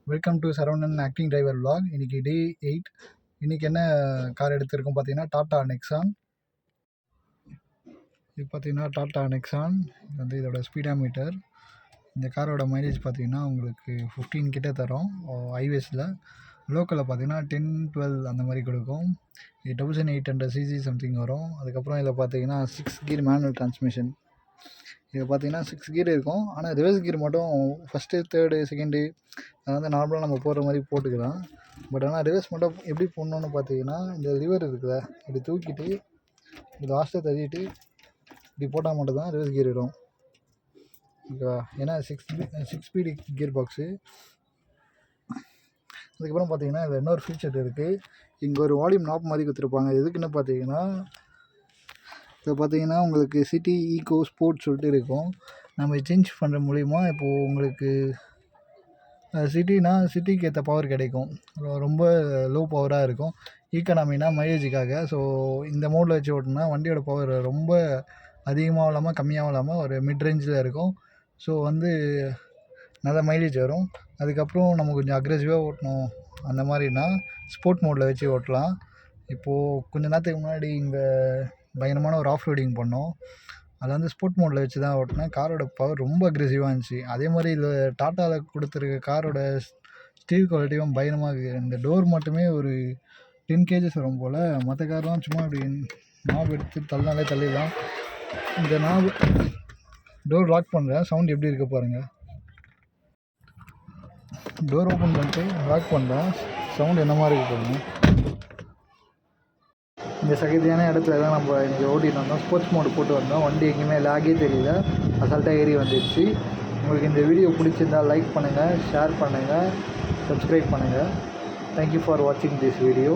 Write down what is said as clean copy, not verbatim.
Welcome to Saravanan acting driver vlog. இன்னைக்கு டே 8. இன்னைக்கு என்ன கார் எடுத்திருக்கோம் பார்த்தீங்கன்னா டாடா நெக்ஸான். இது பார்த்தீங்கன்னா டாடா நெக்ஸான் வந்து இதோட ஸ்பீடாமீட்டர். இந்த காரோட மைலேஜ் பார்த்தீங்கன்னா உங்களுக்கு 15 கிட்ட தரும் ஹைவேஸில். லோக்கலில் பார்த்தீங்கன்னா 10-12 அந்த மாதிரி கொடுக்கும். இது 1800 cc சம்திங் வரும். அதுக்கப்புறம் இதில் பார்த்தீங்கன்னா 6 கீர் மேனுவல் டிரான்ஸ்மிஷன். இதில் பார்த்தீங்கன்னா 6 கீர் இருக்கும். ஆனால் ரிவர்ஸ் கீர் மட்டும் ஃபஸ்ட்டு, தேர்டு, செகண்டு அது வந்து நார்மலாக நம்ம போடுற மாதிரி போட்டுக்கலாம். பட் ஆனால் ரிவர்ஸ் மட்டும் எப்படி போடணுன்னு பார்த்தீங்கன்னா இந்த லிவர் இருக்குல்ல, இப்படி தூக்கிட்டு இது லாஸ்ட்டாக தள்ளிட்டு இப்படி போட்டால் மட்டும் தான் ரிவர்ஸ் கீர் வரும். ஓகேவா? ஏன்னா 6 ஸ்பீடு கியர் பாக்ஸு. அதுக்கப்புறம் பார்த்தீங்கன்னா இதில் இன்னொரு ஃபீச்சர் இருக்குது. இங்கே ஒரு வால்யூம் நாப் மாதிரி கொடுத்துருப்பாங்க. எதுக்குன்னு பார்த்தீங்கன்னா இப்போ பார்த்தீங்கன்னா உங்களுக்கு சிட்டி, ஈகோ, ஸ்போர்ட்ஸ் சொல்லிட்டு இருக்கும். நம்ம சேஞ்ச் பண்ணுற மூலிமா இப்போது உங்களுக்கு சிட்டிக்கு ஏற்ற பவர் கிடைக்கும். ரொம்ப லோ பவராக இருக்கும். ஈக்கானமினா மைலேஜுக்காக. ஸோ இந்த மோடில் வச்சு ஓட்டினா வண்டியோட பவர் ரொம்ப அதிகமாகவும் இல்லாமல் கம்மியாகவும் இல்லாமல் ஒரு மிட் ரேஞ்சில் இருக்கும். ஸோ வந்து நல்ல மைலேஜ் வரும். அதுக்கப்புறம் நம்ம கொஞ்சம் அக்ரெசிவாக ஓட்டணும் அந்த மாதிரினா ஸ்போர்ட் மோடில் வச்சு ஓட்டலாம். இப்போது கொஞ்ச நேரத்துக்கு முன்னாடி இங்கே பயங்கரமான ஒரு ஆஃப் ரோடிங் பண்ணோம். அதில் வந்து ஸ்போர்ட் மோடில் வச்சு தான் ஓட்டினேன். காரோட பவர் ரொம்ப அக்ரெசிவாக இருந்துச்சு. அதே மாதிரி இதில் டாட்டாவில் கொடுத்துருக்க காரோட ஸ்டீல் குவாலிட்டியும் பயங்கரமாக இருக்குது. இந்த டோர் மட்டுமே ஒரு 10 kgs வரும் போல். மற்ற கார்லாம் சும்மா இப்படி நாப் எடுத்து தள்ளினாலே தள்ளிடலாம். இந்த நாப் டோர் லாக் பண்ணுறேன், சவுண்ட் எப்படி இருக்க பாருங்கள். டோர் ஓப்பன் பண்ணிட்டு லாக் பண்ணுறேன், சவுண்ட் என்ன மாதிரி இருக்கு பாருங்கள். இந்த சகதியான இடத்துல தான் நம்ம இன்றைக்கி ஓட்டிகிட்டு வந்தோம். ஸ்போர்ட்ஸ் மோடு போட்டு வந்தோம். வண்டி எங்கேயுமே லேகே தெரியல, அசால்ட்டாக ஏறி வந்துடுச்சு. உங்களுக்கு இந்த வீடியோ பிடிச்சிருந்தால் லைக் பண்ணுங்கள், ஷேர் பண்ணுங்கள், சப்ஸ்கிரைப் பண்ணுங்கள். தேங்க்யூ ஃபார் வாட்சிங் திஸ் வீடியோ.